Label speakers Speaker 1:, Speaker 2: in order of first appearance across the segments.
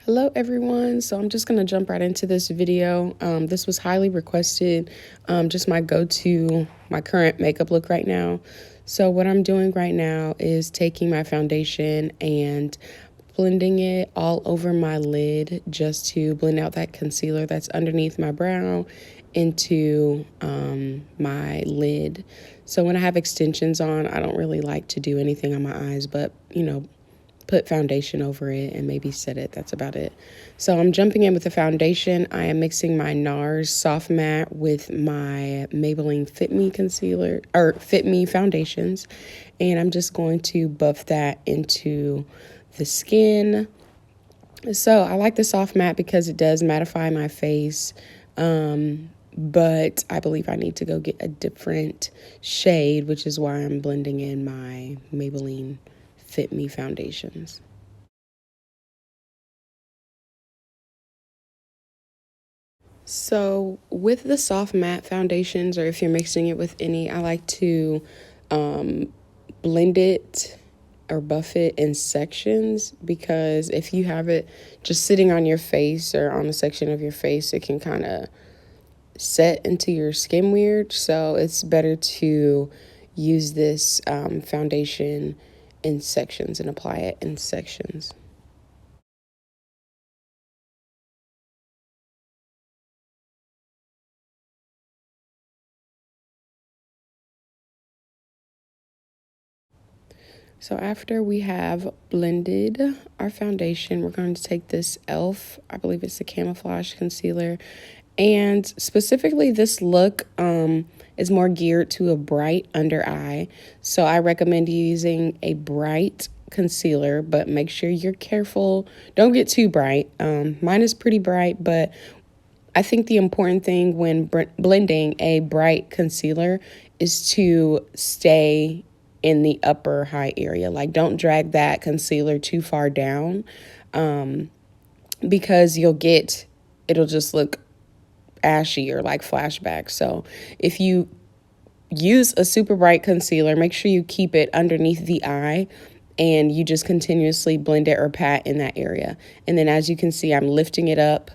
Speaker 1: Hello everyone, so I'm just going to jump right into this video. This was highly requested, just my go-to, my current makeup look right now. So what I'm doing right now is taking my foundation and blending it all over my lid just to blend out that concealer that's underneath my brow into my lid. So when I have extensions on, I don't really like to do anything on my eyes, but put foundation over it and maybe set it. That's about it. So I'm jumping in with the foundation. I am mixing my Nars Soft Matte with my Maybelline Fit Me concealer, or Fit Me foundations. And I'm just going to buff that into the skin. So I like the Soft Matte because it does mattify my face. But I believe I need to go get a different shade, which is why I'm blending in my Maybelline Fit Me foundations. So with the soft matte foundations, or if you're mixing it with any, I like to blend it or buff it in sections, because if you have it just sitting on your face or on a section of your face, it can kind of set into your skin weird. So it's better to use this foundation in sections and apply it in sections. So after we have blended our foundation, we're going to take this e.l.f., I believe it's the Camouflage concealer, and specifically this look is more geared to a bright under eye. So I recommend using a bright concealer, but make sure you're careful. Don't get too bright. Mine is pretty bright, but I think the important thing when blending a bright concealer is to stay in the upper high area. Like, don't drag that concealer too far down, because it'll just look ashy or like flashback. So if you use a super bright concealer, make sure you keep it underneath the eye and you just continuously blend it or pat in that area. And then as you can see, I'm lifting it up,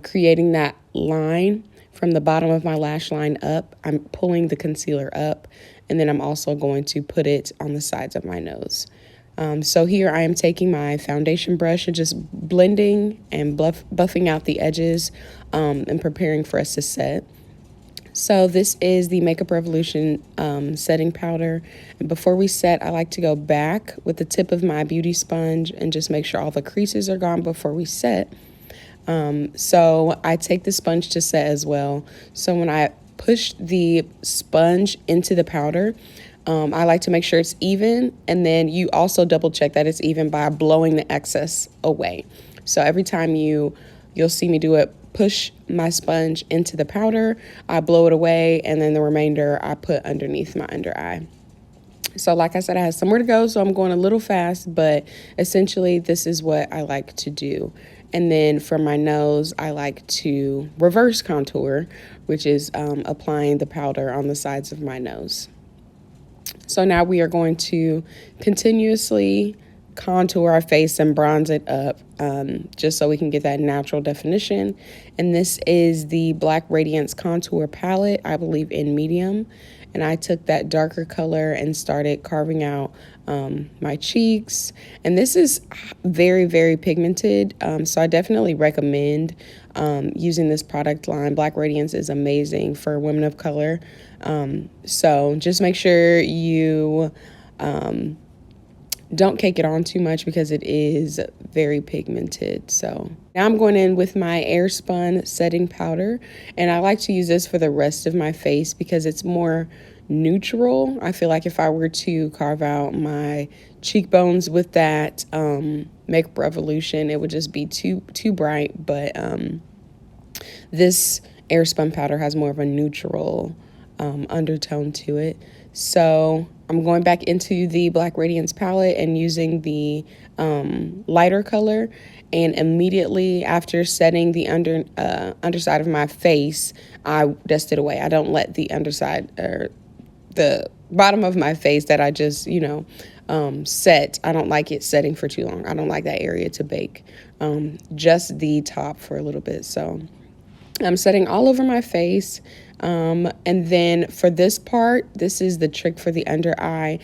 Speaker 1: creating that line from the bottom of my lash line up. I'm pulling the concealer up, and then I'm also going to put it on the sides of my nose. So here I am taking my foundation brush and just blending and buffing out the edges and preparing for us to set. So this is the Makeup Revolution setting powder. And before we set, I like to go back with the tip of my beauty sponge and just make sure all the creases are gone before we set. So I take the sponge to set as well. So when I push the sponge into the powder, I like to make sure it's even, and then you also double check that it's even by blowing the excess away. So every time you'll see me do it, push my sponge into the powder, I blow it away, and then the remainder I put underneath my under eye. So like I said, I have somewhere to go, so I'm going a little fast, but essentially this is what I like to do. And then for my nose, I like to reverse contour, which is applying the powder on the sides of my nose. So now we are going to continuously contour our face and bronze it up, just so we can get that natural definition. And this is the Black Radiance contour palette, I believe in medium. And I took that darker color and started carving out my cheeks. And this is very, very pigmented. So I definitely recommend using this product line. Black Radiance is amazing for women of color. So just make sure you don't cake it on too much because it is very pigmented. So now I'm going in with my Airspun setting powder, and I like to use this for the rest of my face because it's more neutral. I feel like if I were to carve out my cheekbones with that Makeup Revolution, it would just be too bright. But this Airspun powder has more of a neutral undertone to it. So I'm going back into the Black Radiance palette and using the lighter color, and immediately after setting the underside of my face, I dust it away. I don't let the underside or the bottom of my face that I just, set, I don't like it setting for too long. I don't like that area to bake. just the top for a little bit. So I'm setting all over my face. And then for this part, this is the trick for the under eye.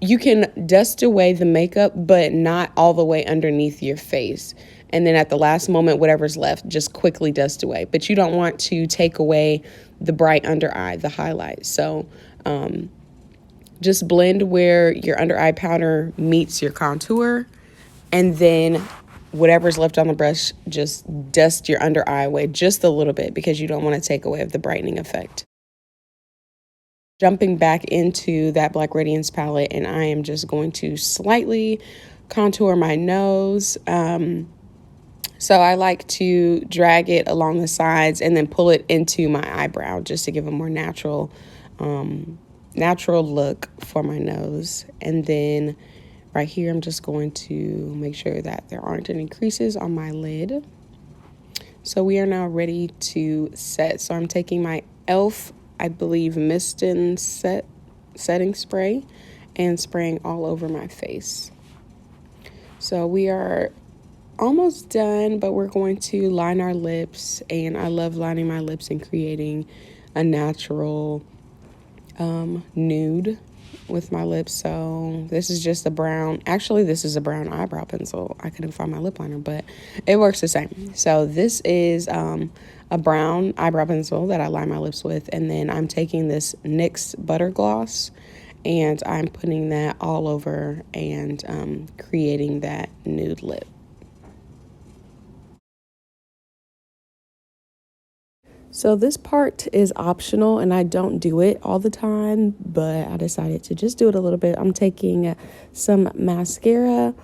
Speaker 1: You can dust away the makeup, but not all the way underneath your face. And then at the last moment, whatever's left, just quickly dust away. But you don't want to take away the bright under eye, the highlight. So just blend where your under eye powder meets your contour. And then whatever's left on the brush, just dust your under eye away just a little bit because you don't want to take away the brightening effect. Jumping back into that Black Radiance palette, and I am just going to slightly contour my nose. So I like to drag it along the sides and then pull it into my eyebrow just to give a more natural look for my nose. And then right here, I'm just going to make sure that there aren't any creases on my lid. So we are now ready to set. So I'm taking my e.l.f., I believe, Mist and setting spray and spraying all over my face. So we are almost done, but we're going to line our lips, and I love lining my lips and creating a natural nude with my lips. So this is just a brown, actually this is a brown eyebrow pencil. I couldn't find my lip liner, but it works the same. So this is a brown eyebrow pencil that I line my lips with, and then I'm taking this NYX butter gloss and I'm putting that all over and creating that nude lip. So this part is optional and I don't do it all the time, but I decided to just do it a little bit. I'm taking some mascara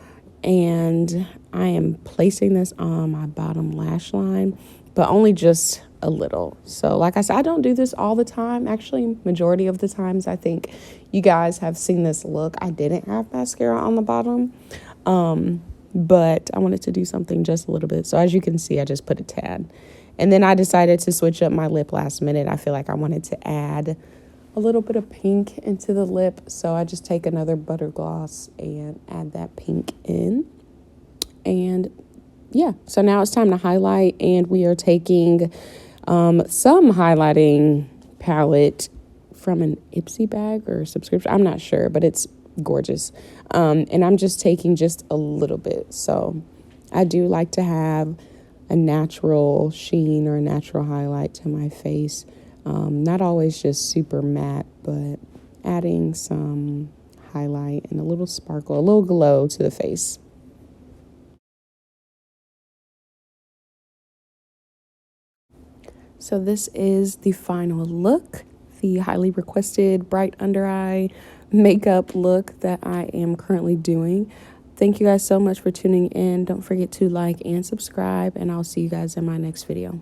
Speaker 1: and I am placing this on my bottom lash line, but only just a little. So like I said, I don't do this all the time. Actually, majority of the times I think you guys have seen this look. I didn't have mascara on the bottom, but I wanted to do something just a little bit. So as you can see, I just put a tad. And then I decided to switch up my lip last minute. I feel like I wanted to add a little bit of pink into the lip. So I just take another butter gloss and add that pink in. And yeah, so now it's time to highlight. And we are taking some highlighting palette from an Ipsy bag or subscription. I'm not sure, but it's gorgeous. And I'm just taking just a little bit. So I do like to have a natural sheen or a natural highlight to my face. Not always just super matte, but adding some highlight and a little sparkle, a little glow to the face. So this is the final look, the highly requested bright under eye makeup look that I am currently doing. Thank you guys so much for tuning in. Don't forget to like and subscribe, and I'll see you guys in my next video.